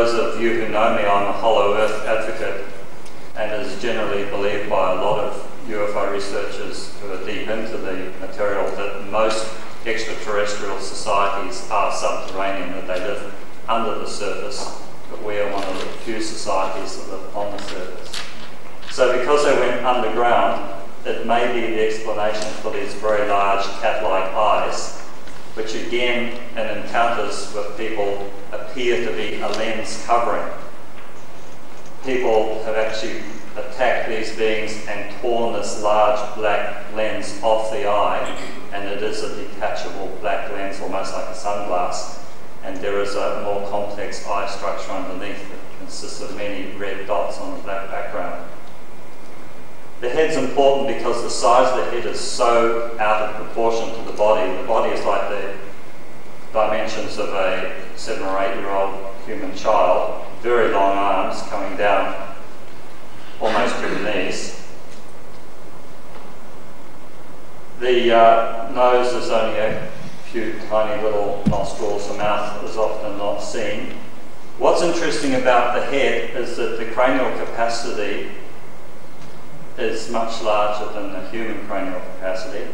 those of you who know me, I'm a hollow earth advocate, and it is generally believed by a lot of UFO researchers who are deep into the material that most extraterrestrial societies are subterranean, that they live under the surface, but we are one of the few societies that live on the surface. So because they went underground, it may be the explanation for these very large cat-like eyes, which again, in encounters with people, appear to be a lens covering. People have actually attacked these beings and torn this large black lens off the eye, and it is a detachable black lens, almost like a sunglass, and there is a more complex eye structure underneath that consists of many red dots on a black background. The head's important because the size of the head is so out of proportion to the body. The body is like the dimensions of a 7 or 8 year old human child, very long arms coming down almost to the knees. The nose is only a few tiny little nostrils, the mouth is often not seen. What's interesting about the head is that the cranial capacity is much larger than the human cranial capacity.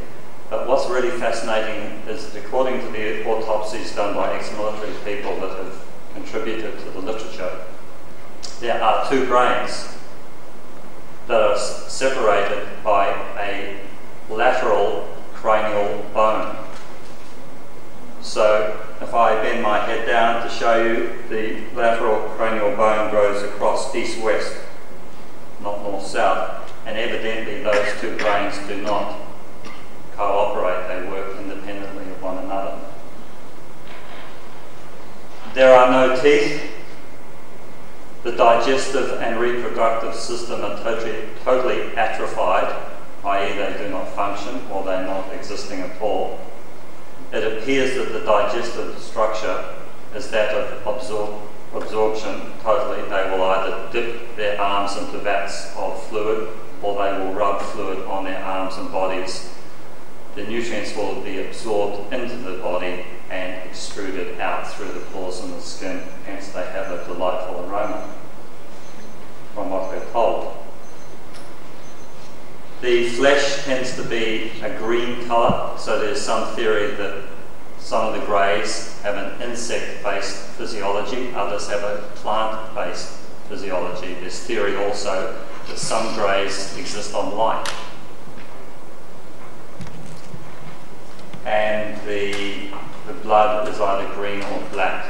But what's really fascinating is that according to the autopsies done by ex-military people that have contributed to the literature, there are 2 brains that are separated by a lateral cranial bone. So if I bend my head down to show you, the lateral cranial bone goes across east-west, not north-south. And evidently those 2 brains do not cooperate, they work independently of one another. There are no teeth. The digestive and reproductive system are totally atrophied, i.e. they do not function or they're not existing at all. It appears that the digestive structure is that of absorption totally. They will either dip their arms into vats of fluid, or they will rub fluid on their arms and bodies. The nutrients will be absorbed into the body and extruded out through the pores in the skin, hence they have a delightful aroma, from what we're told. The flesh tends to be a green colour, so there's some theory that some of the greys have an insect-based physiology, others have a plant-based physiology. There's theory also that some greys exist on light. And the blood is either green or black.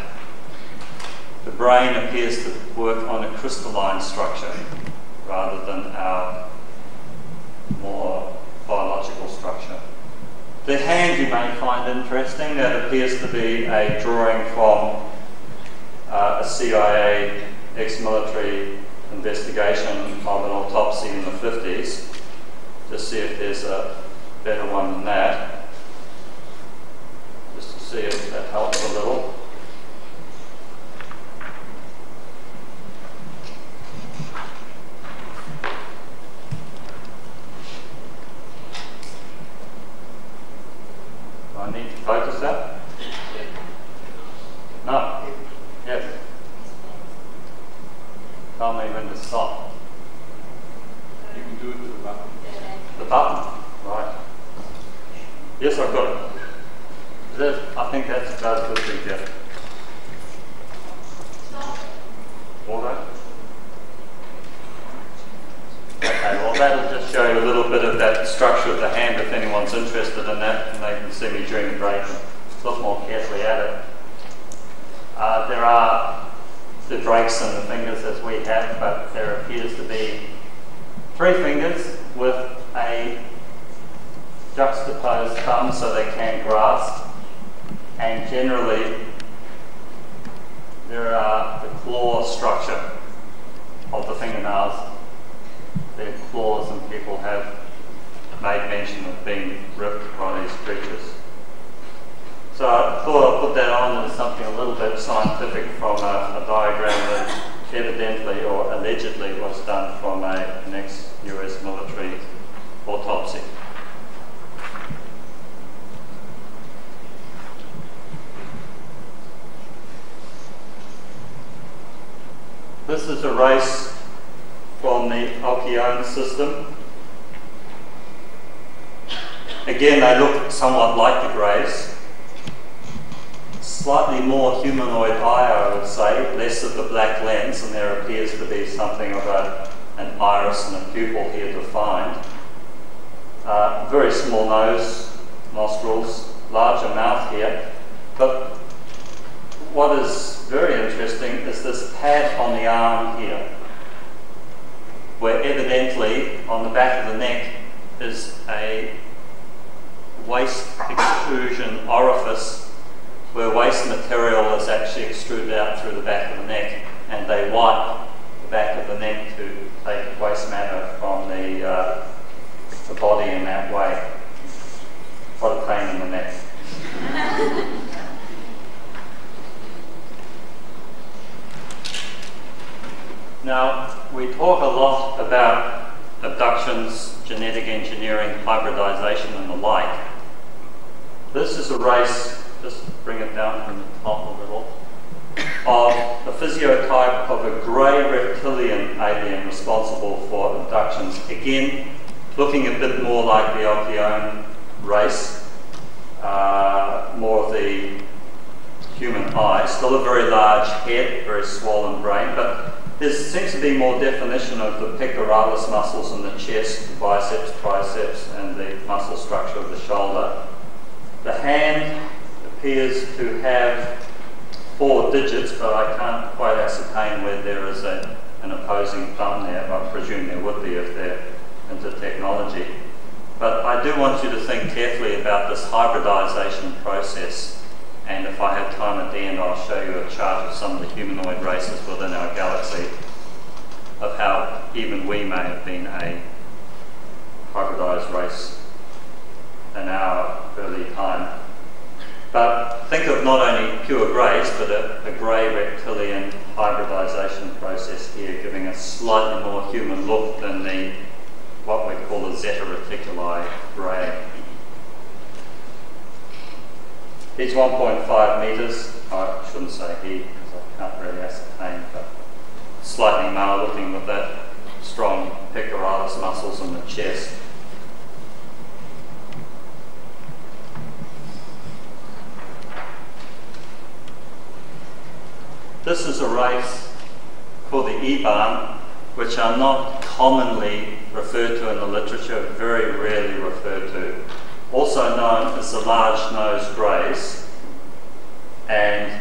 The brain appears to work on a crystalline structure rather than our more biological structure. The hand you may find interesting. That appears to be a drawing from a CIA ex-military investigation of an autopsy in the 50s. Just see if there's a better one than that. Just to see if that helps a little. Do I need to focus that? No? Yes. Tell me when to stop. You can do it with the button. The button? Right. Yes, I've got it. I think that's about good thing, Jeff. Auto? Okay, well that'll just show you a little bit of that structure of the hand if anyone's interested in that, and they can see me during the break and look more carefully at it. There are the breaks in the fingers as we have, but there appears to be 3 fingers with a juxtaposed thumb so they can grasp, and generally there are the claw structure of the fingernails. They're claws, and people have made mention of being ripped by these creatures. So I thought I'd put that on as something a little bit scientific from a diagram that evidently or allegedly was done from an ex-US military autopsy. This is a race from the Alkeone system. Again, they look somewhat like the greys. Slightly more humanoid eye, I would say, less of the black lens, and there appears to be something of an iris and a pupil here defined. Very small nose, nostrils, larger mouth here. But what is very interesting is this pad on the arm here, where evidently on the back of the neck is a waste extrusion orifice where waste material is actually extruded out through the back of the neck, and they wipe the back of the neck to take waste matter from the body in that way. What a pain in the neck. Now, we talk a lot about abductions, genetic engineering, hybridization and the like. This is a race, just bring it down from the top a little, of a physiotype of a grey reptilian alien responsible for abductions. Again, looking a bit more like the Alkeone race, more of the human eye, still a very large head, very swollen brain, but there seems to be more definition of the pectoralis muscles in the chest, the biceps, triceps, and the muscle structure of the shoulder. The hand appears to have 4 digits, but I can't quite ascertain whether there is an opposing thumb there. I presume there would be if they're into technology. But I do want you to think carefully about this hybridization process. And if I have time at the end, I'll show you a chart of some of the humanoid races within our galaxy, of how even we may have been a hybridized race in our early time. But think of not only pure greys, but a grey reptilian hybridization process here, giving a slightly more human look than the what we call the Zeta Reticuli grey. He's 1.5 metres. I shouldn't say he, because I can't really ascertain, but slightly male looking with that strong pectoralis muscles in the chest. This is a race called the Ebon, which are not commonly referred to in the literature, very rarely referred to. Also known as the large-nosed greys. And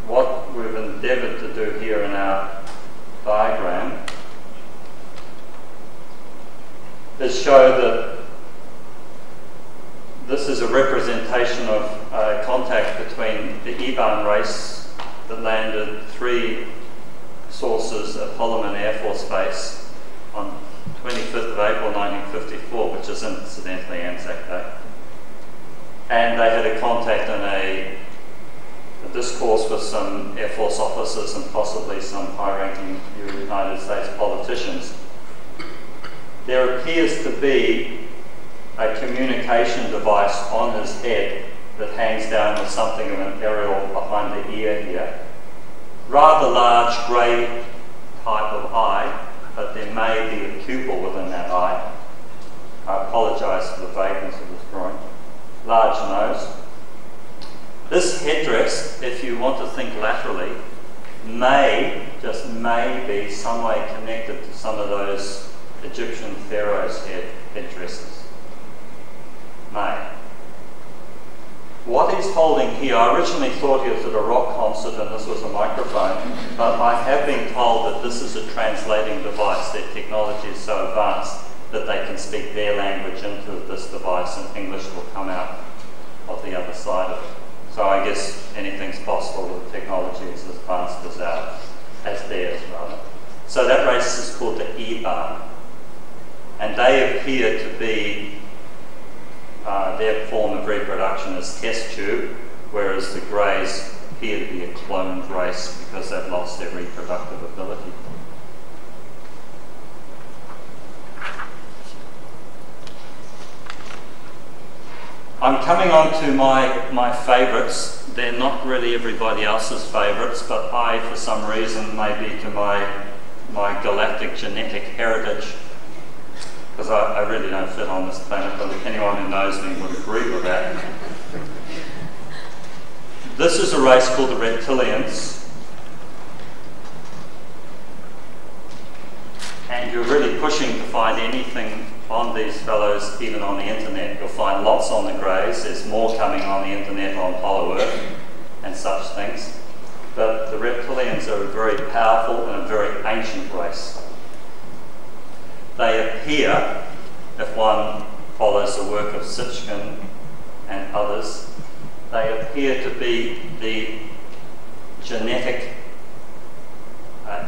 what we've endeavoured to do here in our diagram is show that this is a representation of contact between the Ebon race that landed 3 sources at Holloman Air Force Base on 25th of April 1954, which is incidentally Anzac Day. And they had a contact in a discourse with some Air Force officers and possibly some high-ranking United States politicians. There appears to be a communication device on his head that hangs down with something of an aerial behind the ear here. Rather large grey type of eye, but there may be a pupil within that eye. I apologise for the vagueness of this drawing. Large nose. This headdress, if you want to think laterally, may, just may be some way connected to some of those Egyptian pharaohs' headdresses. May. What he's holding here, I originally thought he was at a rock concert and this was a microphone, but I have been told that this is a translating device. Their technology is so advanced that they can speak their language into this device and English will come out of the other side of it. So I guess anything's possible with technology as advanced as ours, as theirs rather. So that race is called the Ebon, and they appear to be their form of reproduction is test tube, whereas the greys appear to be a cloned race because they've lost their reproductive ability. I'm coming on to my favourites, they're not really everybody else's favourites, but I, for some reason, maybe to my galactic genetic heritage, because I really don't fit on this planet, but anyone who knows me would agree with that. This is a race called the reptilians, and you're really pushing to find anything on these fellows, even on the internet. You'll find lots on the greys. There's more coming on the internet on Hollow Earth and such things. But the reptilians are a very powerful and a very ancient race. They appear, if one follows the work of Sitchin and others, they appear to be the genetic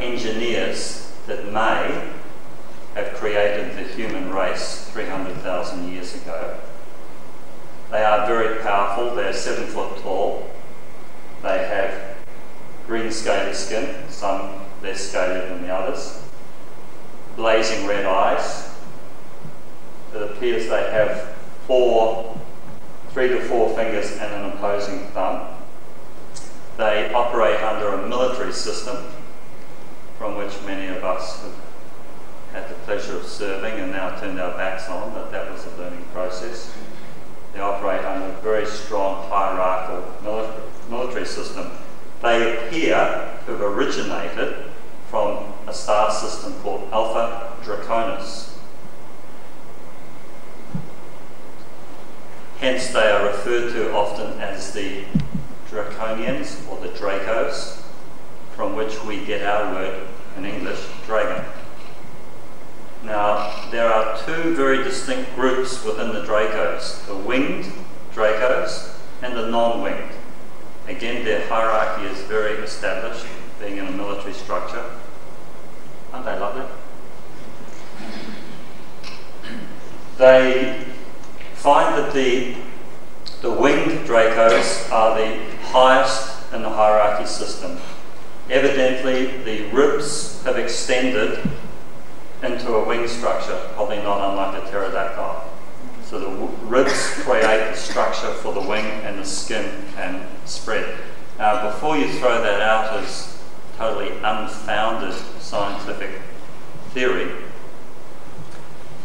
engineers that may have created the human race 300,000 years ago. They are very powerful. They're 7 foot tall. They have green scaly skin, some less scaly than the others, blazing red eyes. It appears they have 3 to 4 fingers and an opposing thumb. They operate under a military system from which many of us have had the pleasure of serving and now turned our backs on, but that was a learning process. They operate under a very strong hierarchical military system. They appear to have originated from a star system called Alpha Draconis. Hence they are referred to often as the Draconians or the Dracos, from which we get our word in English, dragon. Now, there are 2 very distinct groups within the Dracos, the winged Dracos and the non-winged. Again, their hierarchy is very established, being in a military structure. Aren't they lovely? They find that the winged Dracos are the highest in the hierarchy system. Evidently, the ribs have extended into a wing structure, probably not unlike a pterodactyl. So the ribs create the structure for the wing and the skin can spread. Now, before you throw that out as totally unfounded scientific theory,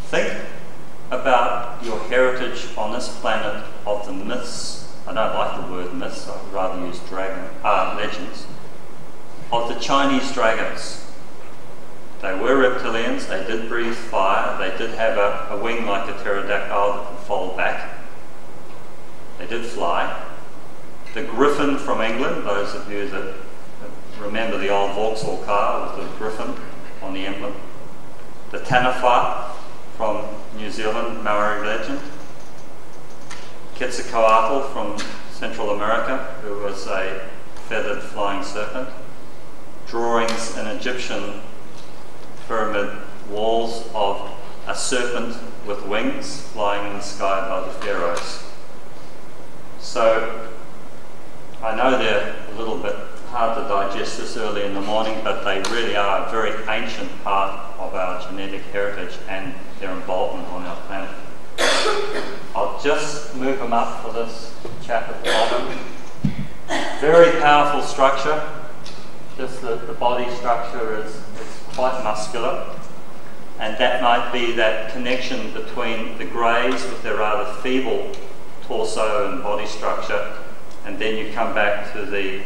think about your heritage on this planet of the myths. I don't like the word myths, I'd rather use legends. Of the Chinese dragons. They were reptilians, they did breathe fire, they did have a wing like a pterodactyl that could fold back. They did fly. The griffin from England, those of you that remember the old Vauxhall car with the griffin on the emblem. The Taniwha from New Zealand, Maori legend. Quetzalcoatl from Central America, who was a feathered flying serpent. Drawings in Egyptian pyramid walls of a serpent with wings flying in the sky by the pharaohs. So I know they're a little bit hard to digest this early in the morning, but they really are a very ancient part of our genetic heritage and their involvement on our planet. I'll just move them up for this chap at the bottom. Very powerful structure. Just the body structure is quite muscular, and that might be that connection between the greys with their rather feeble torso and body structure, and then you come back to the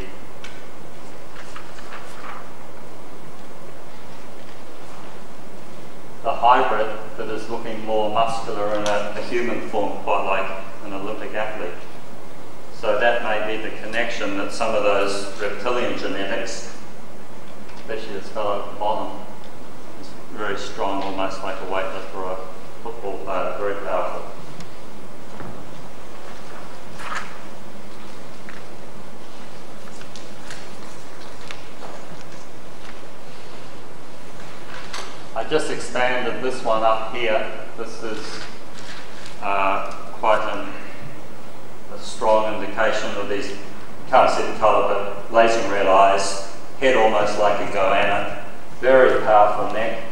hybrid that is looking more muscular in a human form, quite like an Olympic athlete. So that may be the connection that some of those reptilian genetics, especially this fellow at the bottom, is very strong, almost like a weightlifter or a football player, very powerful. I just expanded this one up here. This is quite a strong indication of these, can't see the colour, but blazing red eyes, head almost like a goanna, very powerful neck,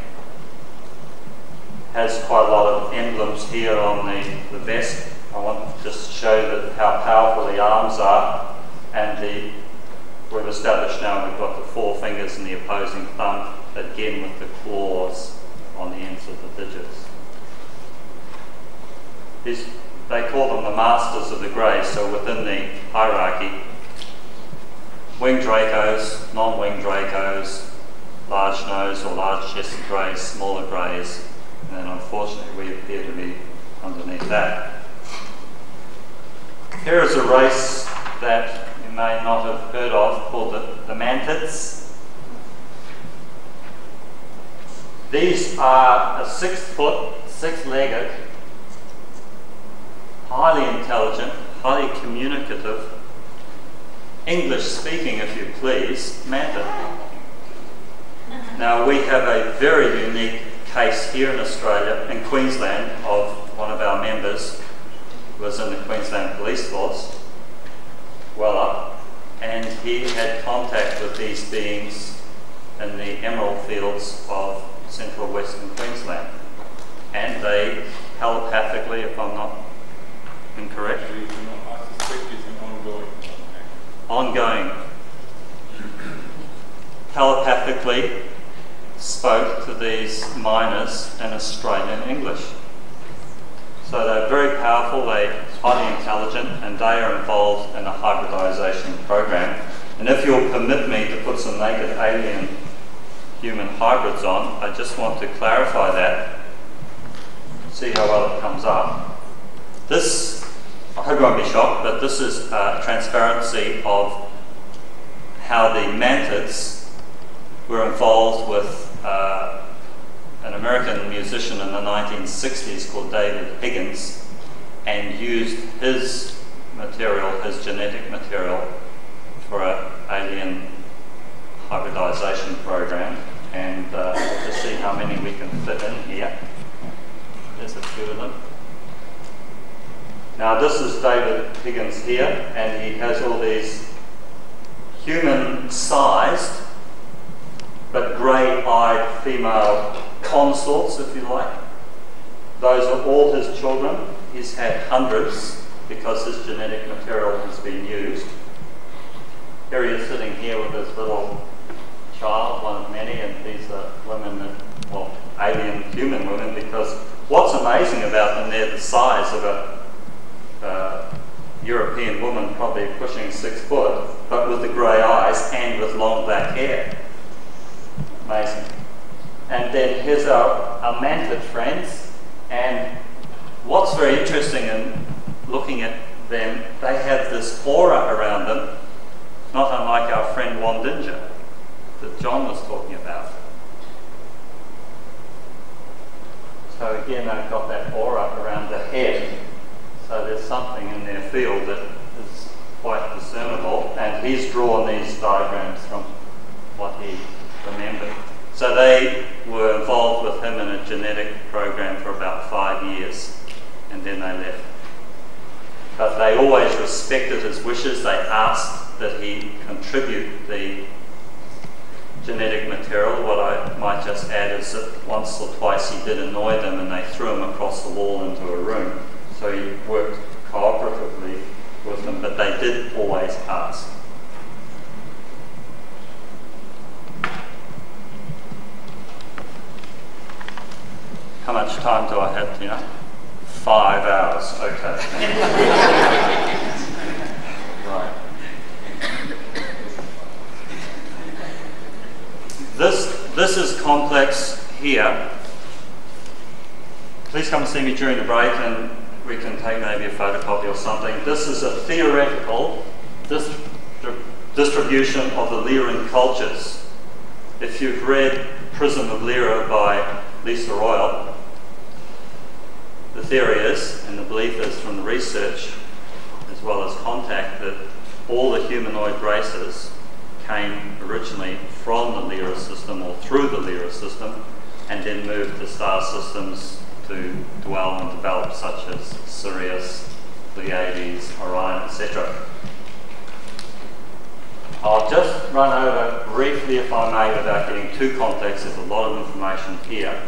has quite a lot of emblems here on the vest. I want to just show that how powerful the arms are. And we've established now we've got the 4 fingers and the opposing thumb, again with the claws on the ends of the digits. They call them the masters of the grey, so within the hierarchy, winged Dracos, non-winged Dracos, large nose or large chested greys, smaller greys, and then unfortunately we appear to be underneath that. Here is a race that you may not have heard of called the Mantids. These are a 6-foot, 6-legged, highly intelligent, highly communicative, English speaking if you please, mantid. Now we have a very unique case here in Australia, in Queensland, of one of our members who was in the Queensland Police Force, well up, and he had contact with these beings in the emerald fields of central western Queensland. And they telepathically, if I'm not incorrect, I suspect it's an ongoing, telepathically spoke to these miners in Australian English. So they're very powerful, they're highly intelligent, and they are involved in a hybridization program. And if you'll permit me to put some naked alien human hybrids on, I just want to clarify that, see how well it comes up. This, I hope you won't be shocked, but this is a transparency of how the Mantids were involved with an American musician in the 1960s called David Higgins, and used his material, his genetic material, for an alien hybridization program. And we'll just see how many we can fit in here. There's a few of them. Now this is David Higgins here, and he has all these human-sized but grey-eyed female consorts, if you like. Those are all his children. He's had hundreds because his genetic material has been used. Here he is sitting here with his little child, one of many, and these are women that, well, alien human women, because what's amazing about them, they're the size of a European woman, probably pushing 6 foot, but with the grey eyes and with long black hair. Amazing. And then here's our mantid friends, and what's very interesting in looking at them, they have this aura around them, not unlike our friend Wandinja that John was talking about. So again, they've got that aura around the head, so there's something in their field that is quite discernible, and he's drawn these diagrams from what he remembered. So they were involved with him in a genetic program for about 5 years, and then they left. But they always respected his wishes. They asked that he contribute the genetic material. What I might just add is that once or twice he did annoy them, and they threw him across the wall into a room. So he worked cooperatively with them, but they did always ask. How much time do I have, Tina? 5 hours, okay. Right. This is complex here. Please come and see me during the break and we can take maybe a photocopy or something. This is a theoretical distribution of the Lyran cultures. If you've read Prism of Lyra by Lisa Royal, the theory is, and the belief is from the research as well as contact, that all the humanoid races came originally from the Lyra system or through the Lyra system, and then moved to star systems to dwell and develop, such as Sirius, Pleiades, Orion, etc. I'll just run over briefly, if I may, without getting too complex. There's a lot of information here.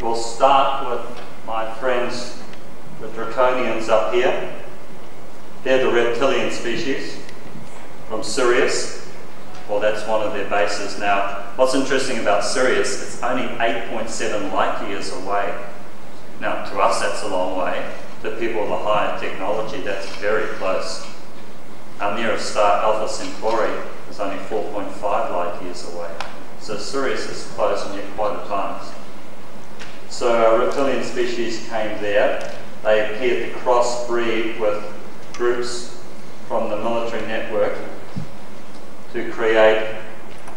We'll start with my friends, the Draconians up here. They're the reptilian species from Sirius. Well, that's one of their bases. Now, what's interesting about Sirius, it's only 8.7 light years away. Now, to us, that's a long way. To people with a higher technology, that's very close. Our nearest star, Alpha Centauri, is only 4.5 light years away. So Sirius is close and yet quite advanced. So our reptilian species came there. They appeared to crossbreed with groups from the military network to create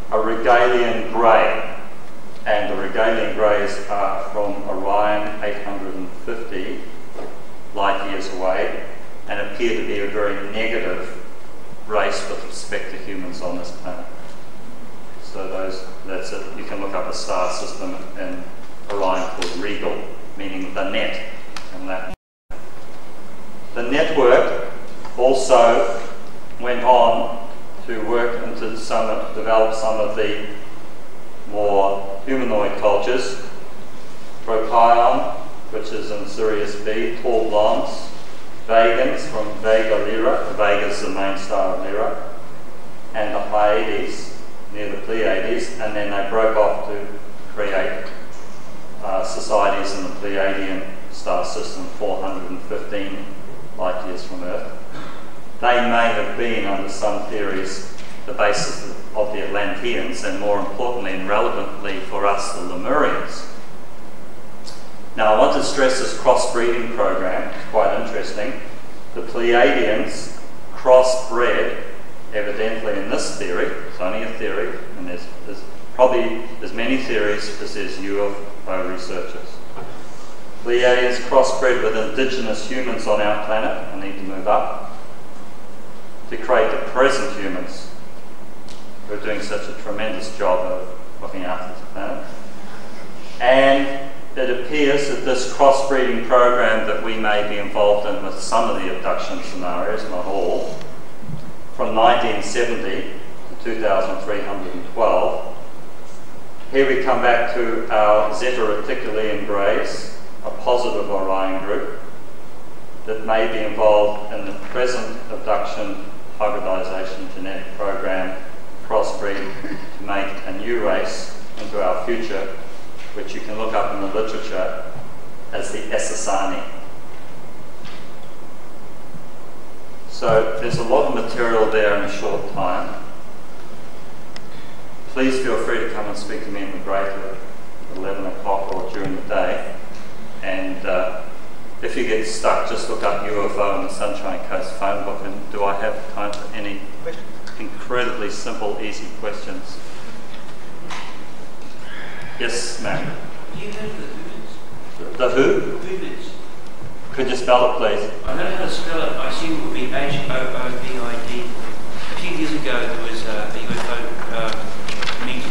a Regalian grey. And the Regalian greys are from Orion, 850 light years away, and appear to be a very negative race with respect to humans on this planet. So that's it. You can look up a star system in Orion called Regal, meaning the net in Latin. The network also went on to work and to develop some of the more humanoid cultures. Procyon, which is in Sirius B, tall blondes. Vegans from Vega Lyra, Vega is the main star of Lyra, and the Hyades, near the Pleiades, and then they broke off to create societies in the Pleiadian star system, 415 light years from Earth. They may have been, under some theories, the basis of the Atlanteans, and more importantly and relevantly for us, the Lemurians. Now, I want to stress this crossbreeding program. It's quite interesting. The Pleiadians crossbred, evidently in this theory. It's only a theory, and there's probably as many theories as there's UFO researchers. Pleiadians crossbred with indigenous humans on our planet. I need to move up to create the present humans who are doing such a tremendous job of looking after the planet. And it appears that this crossbreeding program that we may be involved in with some of the abduction scenarios, not all, from 1970 to 2312, here we come back to our Zeta Reticuli Greys, a positive Orion group that may be involved in the present abduction hybridization genetic program, crossbreed to make a new race into our future, which you can look up in the literature as the Essassani. So there's a lot of material there in a short time. Please feel free to come and speak to me in the break at 11 o'clock or during the day. And if you get stuck, just look up UFO in the Sunshine Coast phone book. And do I have time for any incredibly simple, easy questions? Yes, ma'am. Have you heard of the Hoovids? The who? Hoovids. Could you spell it, please? I don't know how to spell it. I assume it would be H-O-O-V-I-D. A few years ago, there was a UFO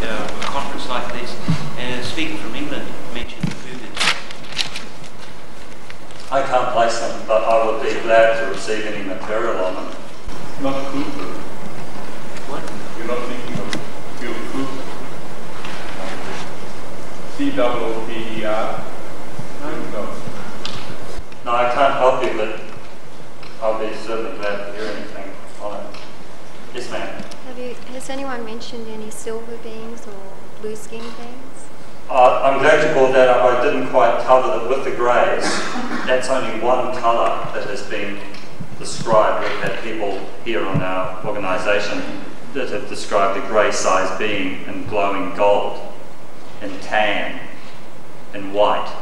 a conference like this, and a speaker from England mentioned the Hoovids. I can't place them, but I would be glad to receive any material on them. Not Cooper. What? You're not thinking of Bill Cooper. C-O-O-P-E-R. No. No, I can't help you, but I'll be certainly glad to hear anything on it. Yes, ma'am. Has anyone mentioned any silver beings or blue skin beings? I'm glad you brought that up. I didn't quite cover that with the greys. That's only one colour that has been described. We've had people here on our organisation that have described the grey size being in glowing gold, in tan, in white.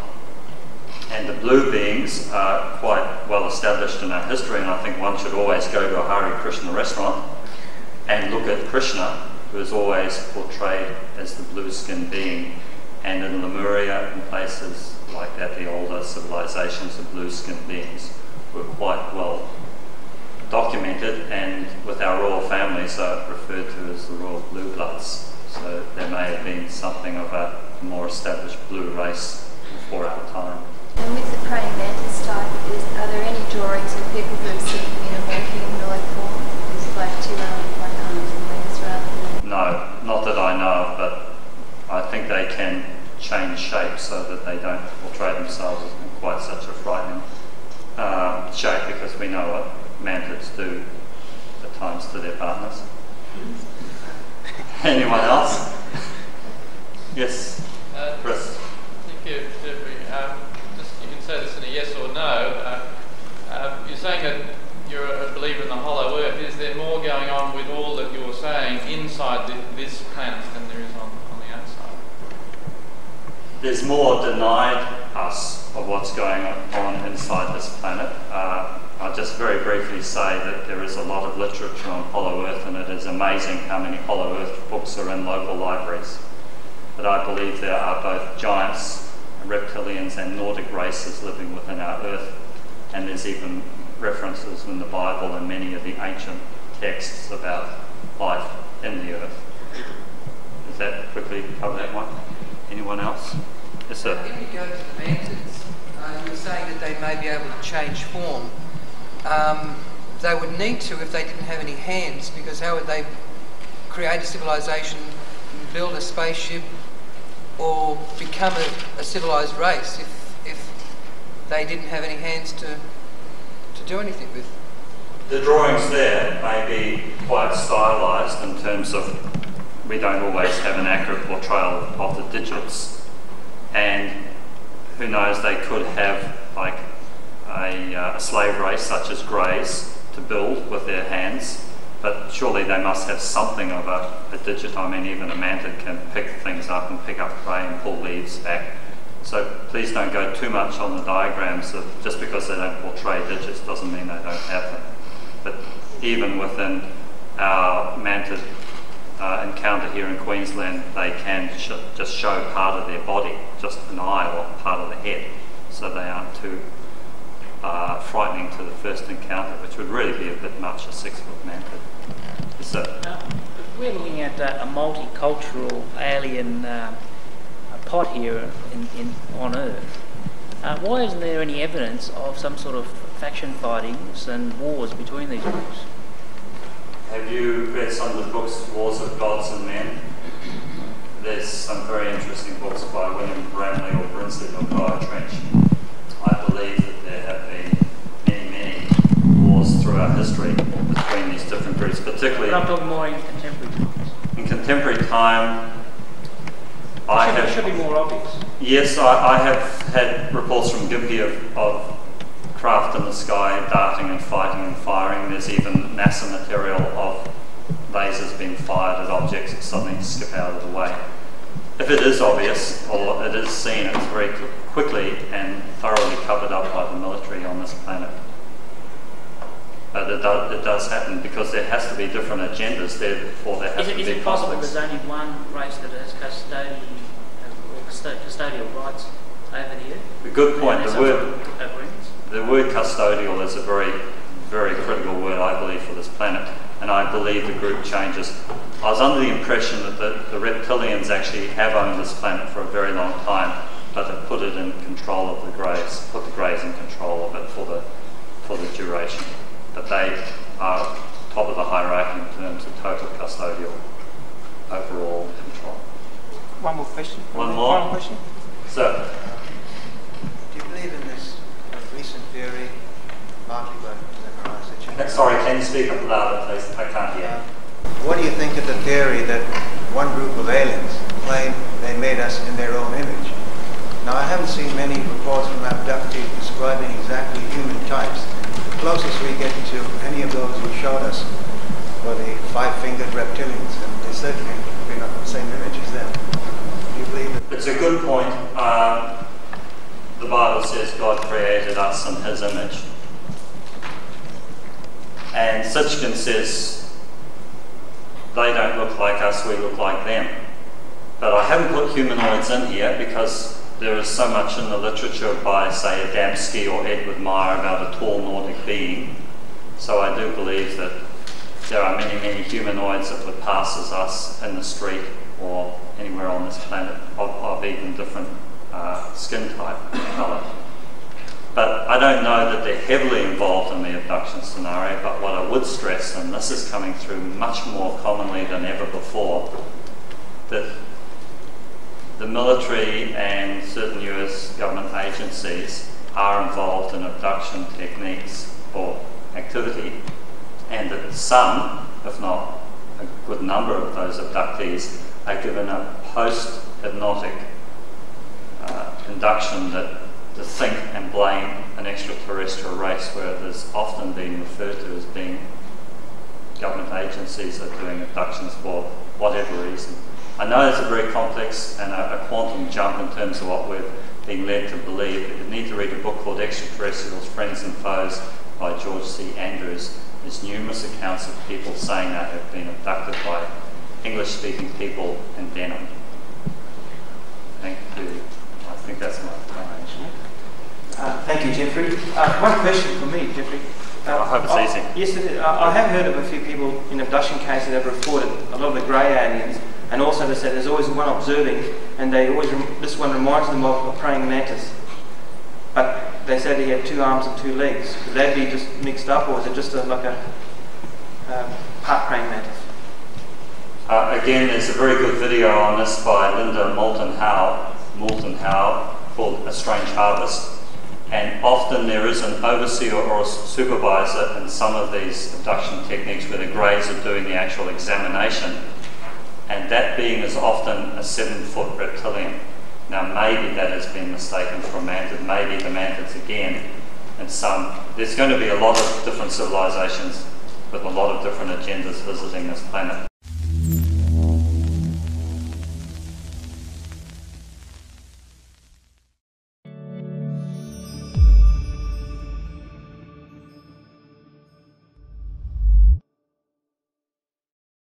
And the blue beings are quite well established in our history, and I think one should always go to a Hare Krishna restaurant and look at Krishna, who is always portrayed as the blue-skinned being. And in Lemuria and places like that, the older civilizations of blue-skinned beings were quite well documented, and with our royal families are referred to as the royal blue bloods. So there may have been something of a more established blue race before our time. And with the praying mantis type, are there any drawings of people who have seen them in a more humanoid form? Is it like two arms and legs rather than... No, not that I know of, but I think they can change shape so that they don't portray themselves in quite such a frightening shape, because we know mantids do at times to their partners. Anyone else? Yes, Chris. Thank you, Jeffrey. You can say this in a yes or no. You're saying that you're a believer in the hollow earth. Is there more going on with all that you're saying inside this planet than there is on the outside? There's more denied us of what's going on inside this planet. I'll just very briefly say that there is a lot of literature on hollow earth, and it is amazing how many hollow earth books are in local libraries. But I believe there are both giants, reptilians and Nordic races living within our earth, and there's even references in the Bible and many of the ancient texts about life in the earth. Does that quickly cover that one? Anyone else? Yes, sir. In regard to the mantids, you were saying that they may be able to change form. They would need to if they didn't have any hands, because how would they create a civilization, build a spaceship, or become a civilized race if they didn't have any hands to do anything with? The drawings there may be quite stylized in terms of we don't always have an accurate portrayal of the digits, and who knows, they could have like a slave race such as Greys to build with their hands, but surely they must have something of a digit. I mean, even a mantid can pick things up and pick up prey and pull leaves back. So please don't go too much on the diagrams of just because they don't portray digits doesn't mean they don't have them. But even within our mantid encounter here in Queensland, they can just show part of their body, just an eye or part of the head, so they aren't too frightening to the first encounter, which would really be a bit much, a 6-foot mantid. So, if we're looking at a multicultural alien pod here on Earth, why isn't there any evidence of some sort of faction fightings and wars between these groups? Have you read some of the books, Wars of Gods and Men? There's some very interesting books by William Bramley or Brinsley or Guy Trench. I believe that there have been many wars throughout history between these different groups, particularly... But I'm talking more in contemporary times. In contemporary time, It should be more obvious. Yes, I have had reports from Gimpy of craft in the sky darting and fighting and firing. There's even NASA material of lasers being fired at objects that suddenly skip out of the way. If it is obvious, or it is seen, it's very quickly and thoroughly covered up by the military on this planet. But it does happen because there has to be different agendas there before there has to be conflicts. Is it possible there's only one race that has custodial rights over the earth? A good point. The word custodial is a very, very critical word, I believe, for this planet, and I believe the group changes. I was under the impression that the reptilians actually have owned this planet for a very long time, but have put it in control of the Greys, put the Greys in control of it for the duration. But they are top of the hierarchy in terms of total custodial overall control. One more question. One more? Final question. So, do you believe in this recent theory, largely by MRI? sorry, can you speak up louder, please? I can't hear. What do you think of the theory that one group of aliens claim they made us in their own image? Now, I haven't seen many reports from abductees describing exactly human types. The closest we get to any of those you showed us were the 5-fingered reptilians, and they certainly bring up the same image as them. Do you believe that? It's a good point. The Bible says God created us in His image. And Sitchkin says they don't look like us, we look like them. But I haven't put humanoids in here because there is so much in the literature by, say, Adamski or Edward Meyer about a tall Nordic being. So I do believe that there are many, many humanoids that would pass as us in the street or anywhere on this planet of even different skin type and colour. But I don't know that they're heavily involved in the abduction scenario, but what I would stress, and this is coming through much more commonly than ever before, that the military and certain US government agencies are involved in abduction techniques or activity, and that some, if not a good number of those abductees, are given a post-hypnotic induction that to think and blame an extraterrestrial race, where it has often been referred to as being government agencies are doing abductions for whatever reason. I know it's a very complex and a quantum jump in terms of what we're being led to believe. You need to read a book called Extraterrestrials, Friends and Foes by George C. Andrews. There's numerous accounts of people saying they have been abducted by English-speaking people in Denham. Thank you. I think that's my explanation. Thank you, Jeffrey. One question for me, Jeffrey. I hope it's easy. Yes, it is. I have heard of a few people in abduction cases that have reported a lot of the grey aliens, and also they said there's always one observing, and they always this one reminds them of a praying mantis. But they said he had 2 arms and 2 legs. Could that be just mixed up, or is it just like a part praying mantis? Again, there's a very good video on this by Linda Moulton Howe called A Strange Harvest. And often there is an overseer or a supervisor in some of these abduction techniques where the greys are doing the actual examination, and that being is often a 7-foot reptilian. Now maybe that has been mistaken for a mantid, maybe the mantids again, and there's going to be a lot of different civilizations with a lot of different agendas visiting this planet.